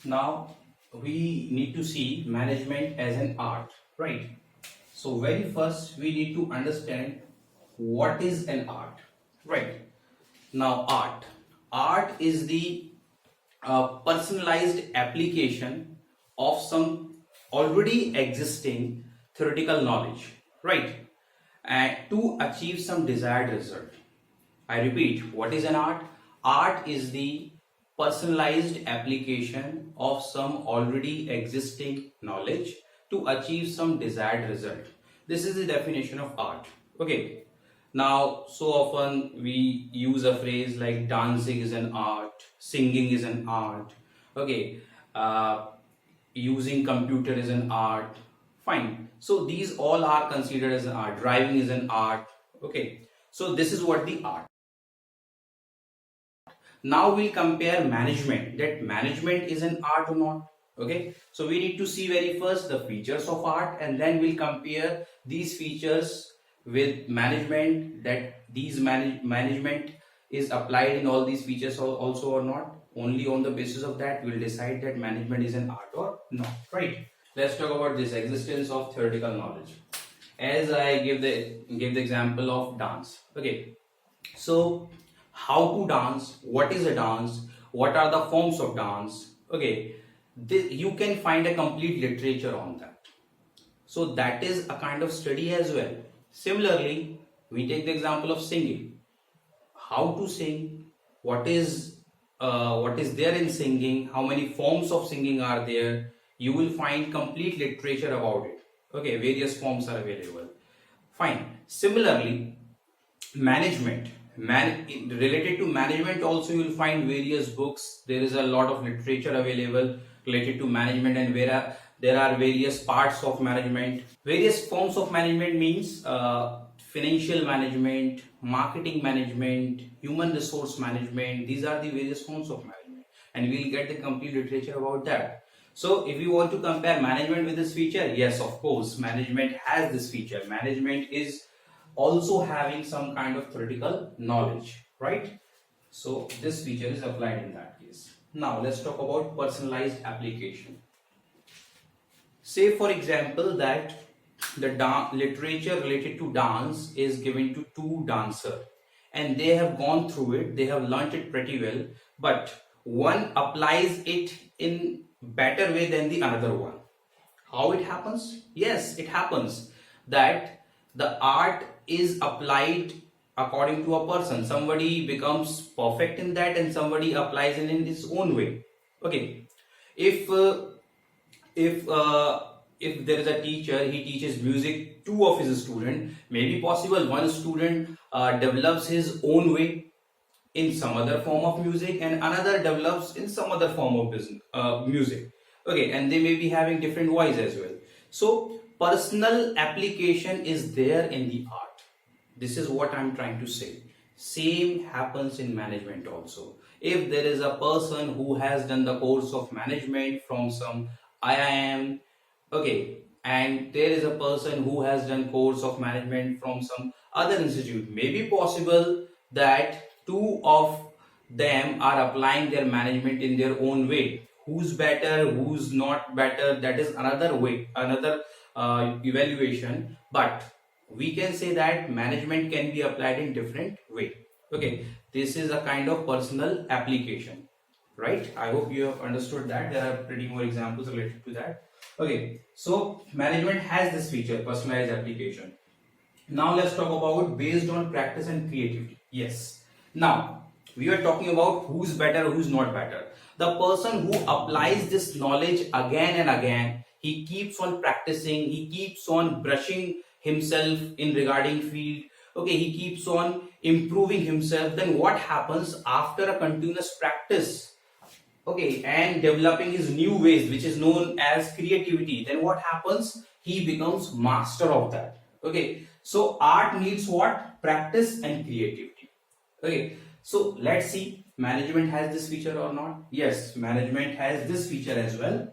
Now we need to see management as an art, right? So very first we need to understand what is an art, right? Now art is the personalized application of some already existing theoretical knowledge, right? And to achieve some desired result. I repeat, what is an art? Art is the personalized application of some already existing knowledge to achieve some desired result. This is the definition of art. Okay. Now, so often we use a phrase like dancing is an art, singing is an art. Okay. Using computer is an art. Fine. So these all are considered as an art. Driving is an art. Okay. So this is what the art. Now we'll compare management, that management is an art or not. Okay, so we need to see very first the features of art, and then we'll compare these features with management, that these management is applied in all these features also or not. Only on the basis of that we'll decide that management is an art or not, right? Let's talk about this existence of theoretical knowledge. As I give the example of dance. Okay, so how to dance, what is a dance, what are the forms of dance. Okay, you can find a complete literature on that, so that is a kind of study as well. Similarly, we take the example of singing. How to sing, what is there in singing, how many forms of singing are there, you will find complete literature about it. Okay, various forms are available. Fine. Similarly, management, related to management also you will find various books. There is a lot of literature available related to management, and where there are various parts of management. Various forms of management means financial management, marketing management, human resource management. These are the various forms of management, and we will get the complete literature about that. So if you want to compare management with this feature, yes, of course, management has this feature. Management is also having some kind of theoretical knowledge, right? So this feature is applied in that case. Now let's talk about personalized application. Say for example that the literature related to dance is given to two dancers, and they have gone through it, they have learnt it pretty well, but one applies it in better way than the another one. How it happens? Yes, it happens that the art is applied according to a person. Somebody becomes perfect in that, and somebody applies it in his own way. Okay, if if there is a teacher, he teaches music, two of his students, maybe possible one student develops his own way in some other form of music, and another develops in some other form of music. Okay, and they may be having different voice as well. So personal application is there in the art. This is what I'm trying to say. Same happens in management also. If there is a person who has done the course of management from some IIM, okay, and there is a person who has done course of management from some other institute, maybe possible that two of them are applying their management in their own way. Who's better, who's not better, that is another way, another evaluation. But we can say that management can be applied in different way. Okay, this is a kind of personal application, right? I hope you have understood that. There are pretty more examples related to that. Okay, so management has this feature, personalized application. Now let's talk about based on practice and creativity. Yes, now we are talking about who's better, who's not better. The person who applies this knowledge again and again, he keeps on practicing, he keeps on brushing himself in regarding field. Okay, he keeps on improving himself. Then what happens after a continuous practice? Okay, and developing his new ways, which is known as creativity, then what happens? He becomes master of that. Okay, so art needs what? Practice and creativity. Okay, so let's see, management has this feature or not? Yes, management has this feature as well.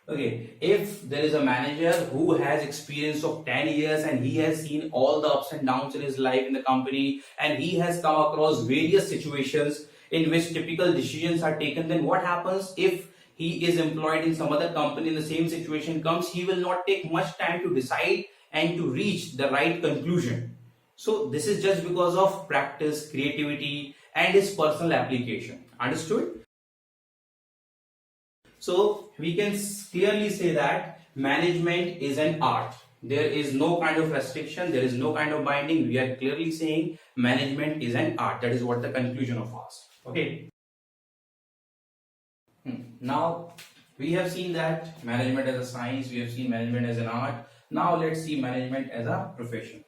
Okay, if there is a manager who has experience of 10 years and he has seen all the ups and downs in his life in the company, and he has come across various situations in which typical decisions are taken, then what happens if he is employed in some other company in the same situation comes, he will not take much time to decide and to reach the right conclusion. So this is just because of practice, creativity and his personal application. Understood? So we can clearly say that management is an art. There is no kind of restriction, there is no kind of binding. We are clearly saying management is an art. That is what the conclusion of ours. Okay. Now we have seen that management as a science, we have seen management as an art. Now let's see management as a profession.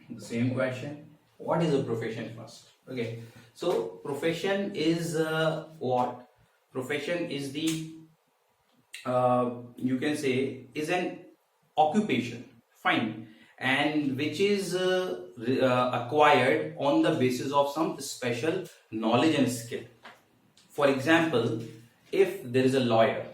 The same question. What is a profession first? Okay. So profession is what? Profession is the you can say is an occupation. Fine. And which is acquired on the basis of some special knowledge and skill. For example, if there is a lawyer,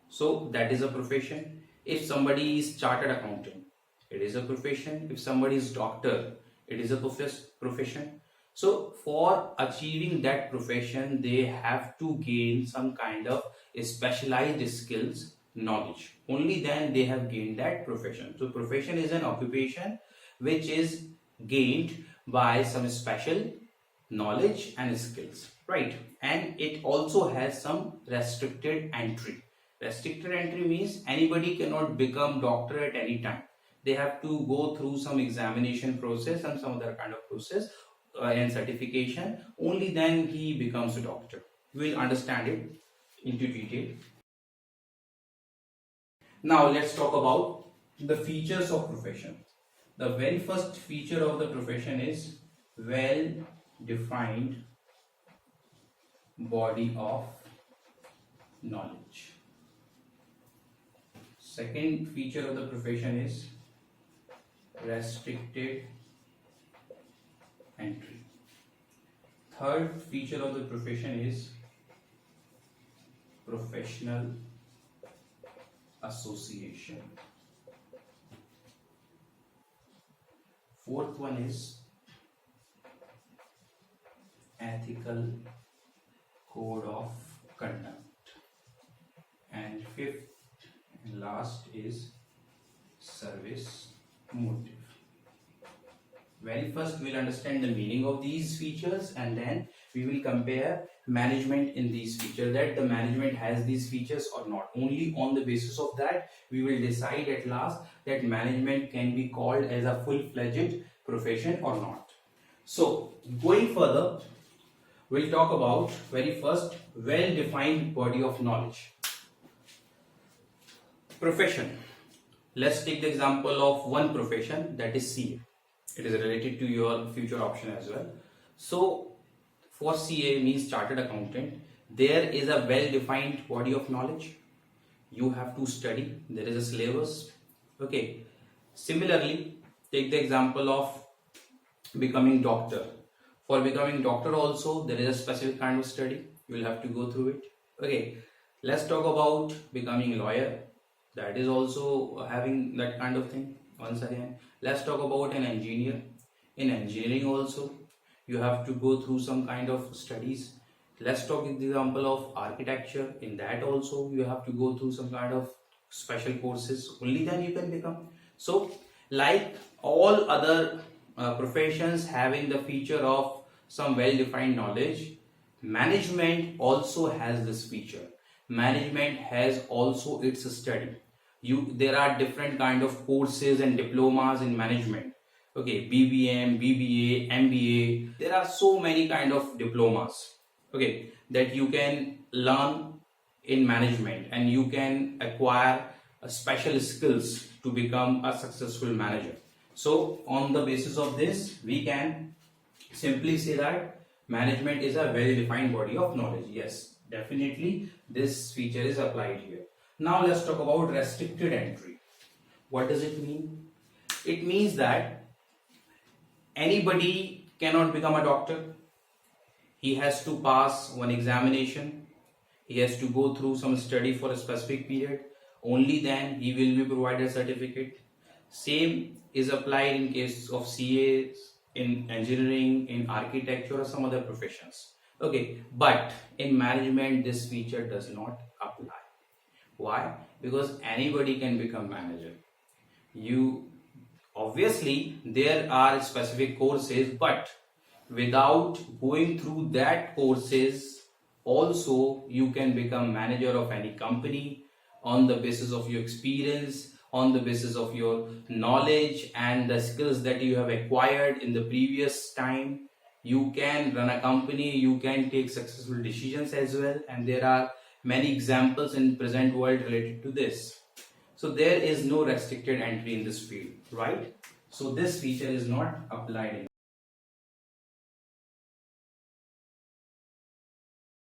so that is a profession. If somebody is chartered accountant, it is a profession. If somebody is doctor, it is a profession. So for achieving that profession, they have to gain some kind of specialized skills, knowledge. Only then they have gained that profession. So profession is an occupation which is gained by some special knowledge and skills, right? And it also has some restricted entry. Restricted entry means anybody cannot become doctor at any time. They have to go through some examination process and some other kind of process and certification. Only then he becomes a doctor. We will understand it into detail. Now let's talk about the features of profession. The very first feature of the profession is well defined body of knowledge. Second feature of the profession is restricted entry. Third feature of the profession is professional association. Fourth one is ethical code of conduct. And fifth and last is service motive. Very first we will understand the meaning of these features and then we will compare management in these features, that the management has these features or not. Only on the basis of that we will decide at last that management can be called as a full-fledged profession or not. So going further, we'll talk about very first well-defined body of knowledge. Profession. Let's take the example of one profession, that is CA. It is related to your future option as well. So for CA means chartered accountant, there is a well-defined body of knowledge. You have to study. There is a syllabus. Okay. Similarly, take the example of becoming doctor. For becoming doctor also, there is a specific kind of study. You will have to go through it. Okay. Let's talk about becoming lawyer. That is also having that kind of thing. Once again, let's talk about an engineer. In engineering also, you have to go through some kind of studies. Let's talk the example of architecture. In that also, you have to go through some kind of special courses. Only then you can become. So, like all other professions having the feature of some well-defined knowledge, management also has this feature. Management has also its study. There are different kind of courses and diplomas in management. Okay, BBM, BBA, MBA. There are so many kind of diplomas. Okay, that you can learn in management and you can acquire special skills to become a successful manager. So on the basis of this, we can simply say that management is a well-defined body of knowledge. Yes, definitely this feature is applied here. Now let's talk about restricted entry. What does it mean? It means that anybody cannot become a doctor. He has to pass one examination. He has to go through some study for a specific period. Only then he will be provided a certificate. Same is applied in case of CAs in engineering, in architecture, or some other professions. Okay, but in management, this feature does not apply. Why? Because anybody can become manager. You obviously there are specific courses, but without going through that courses, also you can become manager of any company on the basis of your experience, on the basis of your knowledge and the skills that you have acquired in the previous time. You can run a company, you can take successful decisions as well, and there are many examples in present world related to this. So there is no restricted entry in this field, right? So this feature is not applied in